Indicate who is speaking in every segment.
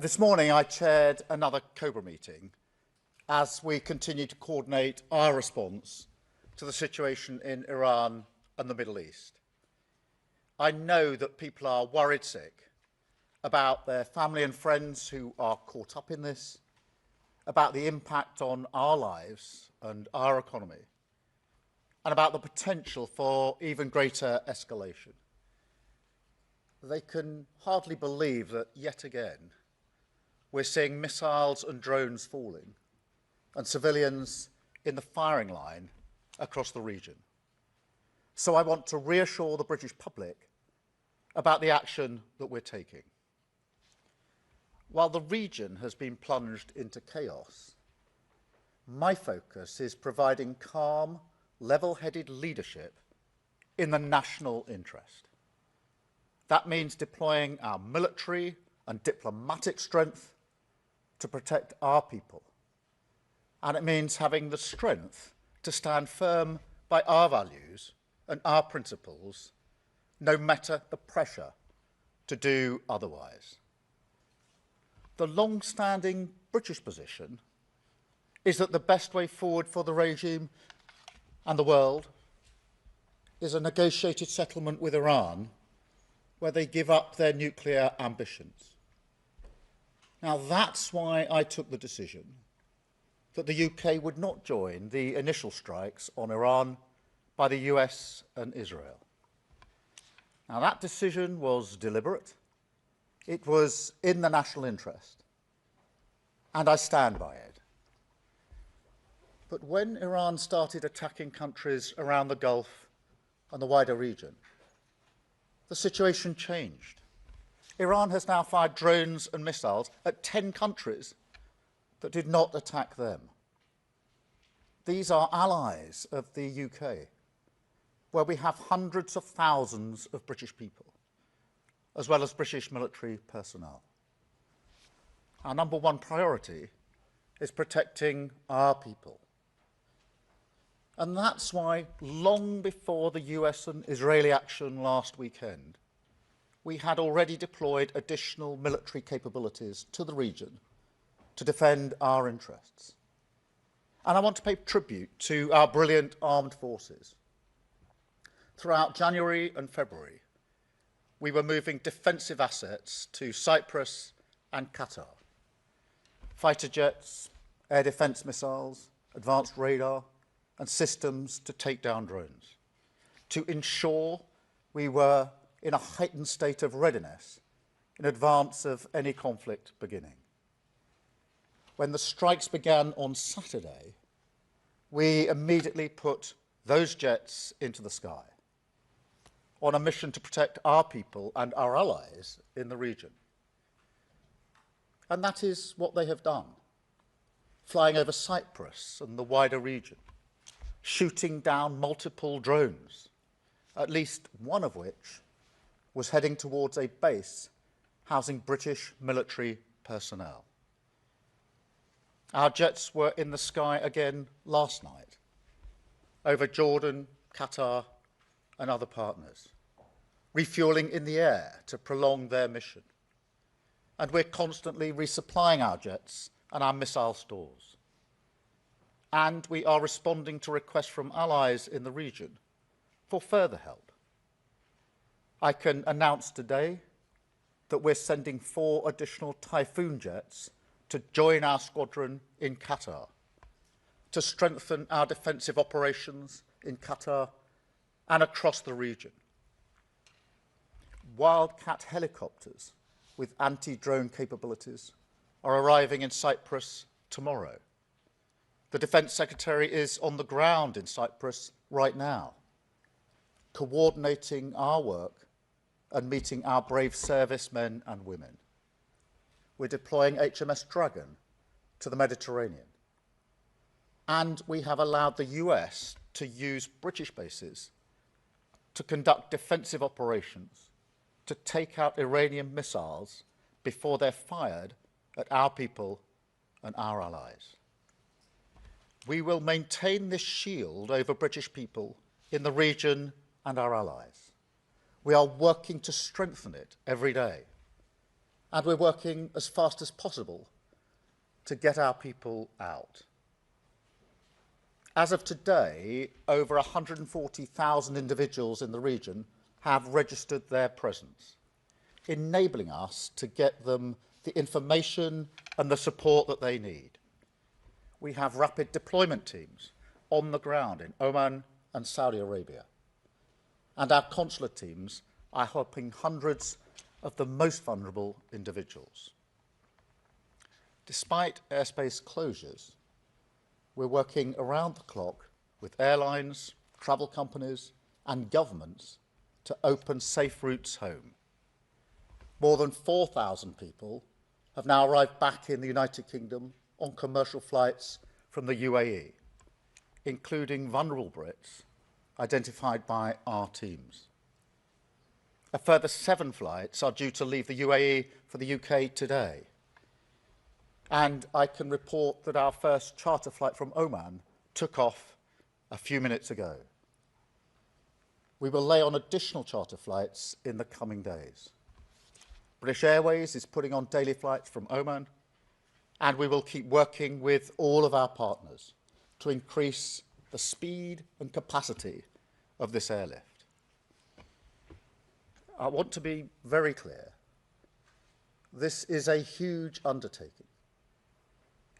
Speaker 1: This morning I chaired another COBRA meeting as we continue to coordinate our response to the situation in Iran and the Middle East. I know that people are worried sick about their family and friends who are caught up in this, about the impact on our lives and our economy, and about the potential for even greater escalation. They can hardly believe that yet again we're seeing missiles and drones falling and civilians in the firing line across the region. So I want to reassure the British public about the action that we're taking. While the region has been plunged into chaos, my focus is providing calm, level-headed leadership in the national interest. That means deploying our military and diplomatic strength to protect our people. And it means having the strength to stand firm by our values and our principles, no matter the pressure to do otherwise. The long-standing British position is that the best way forward for the regime and the world is a negotiated settlement with Iran where they give up their nuclear ambitions. Now, that's why I took the decision that the UK would not join the initial strikes on Iran by the US and Israel. Now, that decision was deliberate. It was in the national interest, and I stand by it. But when Iran started attacking countries around the Gulf and the wider region, the situation changed. Iran has now fired drones and missiles at 10 countries that did not attack them. These are allies of the UK, where we have hundreds of thousands of British people, as well as British military personnel. Our number one priority is protecting our people. And that's why, long before the US and Israeli action last weekend, we had already deployed additional military capabilities to the region to defend our interests. And I want to pay tribute to our brilliant armed forces. Throughout January and February, we were moving defensive assets to Cyprus and Qatar. Fighter jets, air defence missiles, advanced radar, and systems to take down drones, to ensure we were in a heightened state of readiness in advance of any conflict beginning. When the strikes began on Saturday, we immediately put those jets into the sky on a mission to protect our people and our allies in the region. And that is what they have done, flying over Cyprus and the wider region, shooting down multiple drones, at least one of which was heading towards a base housing British military personnel. Our jets were in the sky again last night, over Jordan, Qatar, and other partners, refuelling in the air to prolong their mission. And we're constantly resupplying our jets and our missile stores. And we are responding to requests from allies in the region for further help. I can announce today that we're sending 4 additional Typhoon jets to join our squadron in Qatar, to strengthen our defensive operations in Qatar and across the region. Wildcat helicopters with anti-drone capabilities are arriving in Cyprus tomorrow. The Defence Secretary is on the ground in Cyprus right now, coordinating our work and meeting our brave servicemen and women. We're deploying HMS Dragon to the Mediterranean. And we have allowed the US to use British bases to conduct defensive operations to take out Iranian missiles before they're fired at our people and our allies. We will maintain this shield over British people in the region and our allies. We are working to strengthen it every day. and we're working as fast as possible to get our people out. As of today, over 140,000 individuals in the region have registered their presence, enabling us to get them the information and the support that they need. We have rapid deployment teams on the ground in Oman and Saudi Arabia, and our consular teams are helping hundreds of the most vulnerable individuals. Despite airspace closures, we're working around the clock with airlines, travel companies and governments to open safe routes home. More than 4,000 people have now arrived back in the United Kingdom on commercial flights from the UAE, including vulnerable Brits identified by our teams. A further 7 flights are due to leave the UAE for the UK today. And I can report that our first charter flight from Oman took off a few minutes ago. We will lay on additional charter flights in the coming days. British Airways is putting on daily flights from Oman, and we will keep working with all of our partners to increase the speed and capacity of this airlift. I want to be very clear. This is a huge undertaking.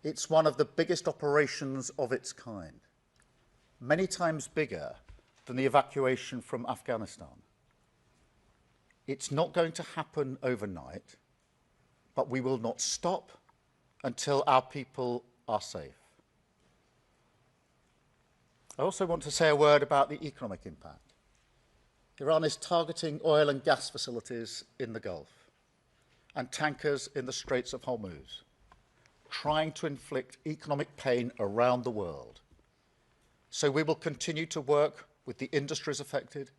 Speaker 1: It's one of the biggest operations of its kind, many times bigger than the evacuation from Afghanistan. It's not going to happen overnight, but we will not stop until our people are safe. I also want to say a word about the economic impact. Iran is targeting oil and gas facilities in the Gulf and tankers in the Straits of Hormuz, trying to inflict economic pain around the world. So we will continue to work with the industries affected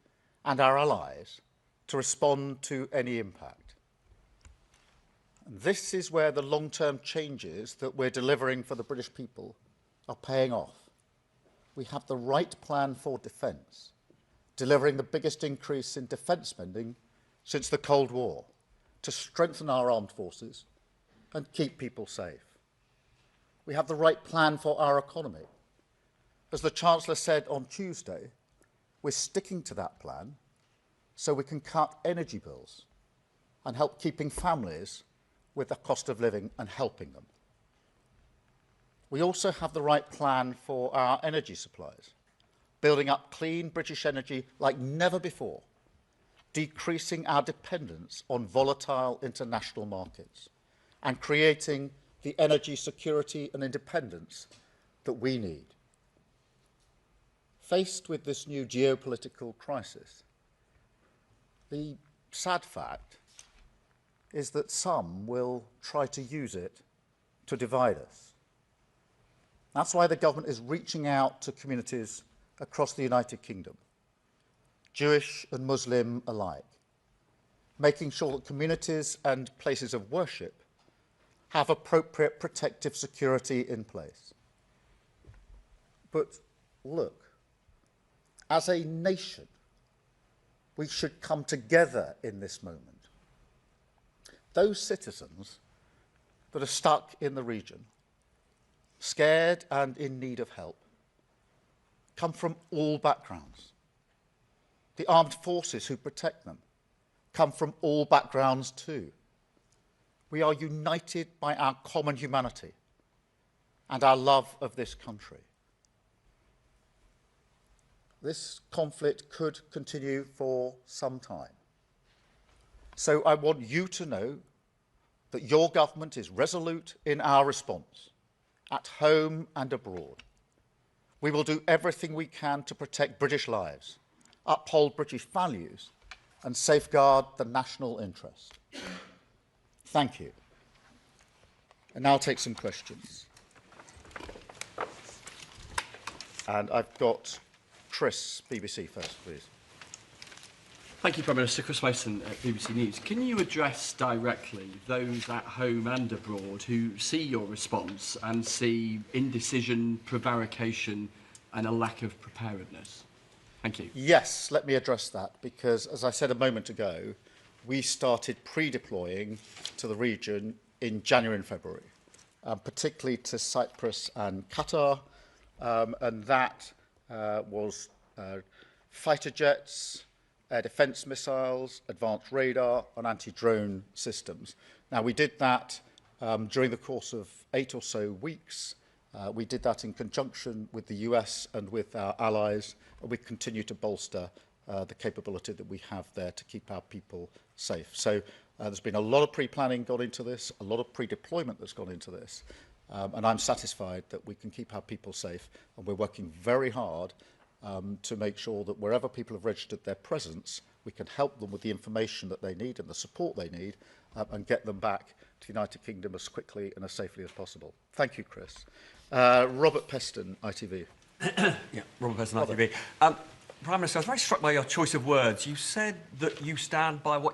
Speaker 1: and our allies to respond to any impact. And this is where the long-term changes that we're delivering for the British people are paying off. We have the right plan for defence, delivering the biggest increase in defence spending since the Cold War, to strengthen our armed forces and keep people safe. We have the right plan for our economy. As the Chancellor said on Tuesday, we're sticking to that plan so we can cut energy bills and help keeping families with the cost of living and helping them. We also have the right plan for our energy supplies, building up clean British energy like never before, decreasing our dependence on volatile international markets, and creating the energy security and independence that we need. Faced with this new geopolitical crisis, the sad fact is that some will try to use it to divide us. That's why the government is reaching out to communities across the United Kingdom, Jewish and Muslim alike, making sure that communities and places of worship have appropriate protective security in place. But look, as a nation, we should come together in this moment. Those citizens that are stuck in the region, scared and in need of help, come from all backgrounds. The armed forces who protect them come from all backgrounds too. We are united by our common humanity and our love of this country. This conflict could continue for some time. So I want you to know that your government is resolute in our response, at home and abroad. We will do everything we can to protect British lives, uphold British values, and safeguard the national interest. Thank you. And now I'll take some questions. And I've got Chris, BBC first, please.
Speaker 2: Thank you, Prime Minister. Chris Mason at BBC News. Can you address directly those at home and abroad who see your response and see indecision, prevarication and a lack of preparedness? Thank you.
Speaker 1: Yes, let me address that, because as I said a moment ago, we started pre-deploying to the region in January and February, particularly to Cyprus and Qatar, and that was fighter jets, air defence missiles, advanced radar and anti-drone systems. Now, we did that during the course of 8 or so weeks. We did that in conjunction with the US and with our allies, and we continue to bolster the capability that we have there to keep our people safe. So there's been a lot of pre-planning gone into this, a lot of pre-deployment that's gone into this, and I'm satisfied that we can keep our people safe, and we're working very hard to make sure that wherever people have registered their presence, we can help them with the information that they need and the support they need, and get them back to the United Kingdom as quickly and as safely as possible. Thank you, Chris. Robert Peston, ITV.
Speaker 3: Yeah, Robert Peston, ITV. Prime Minister, I was very struck by your choice of words. You said that you stand by what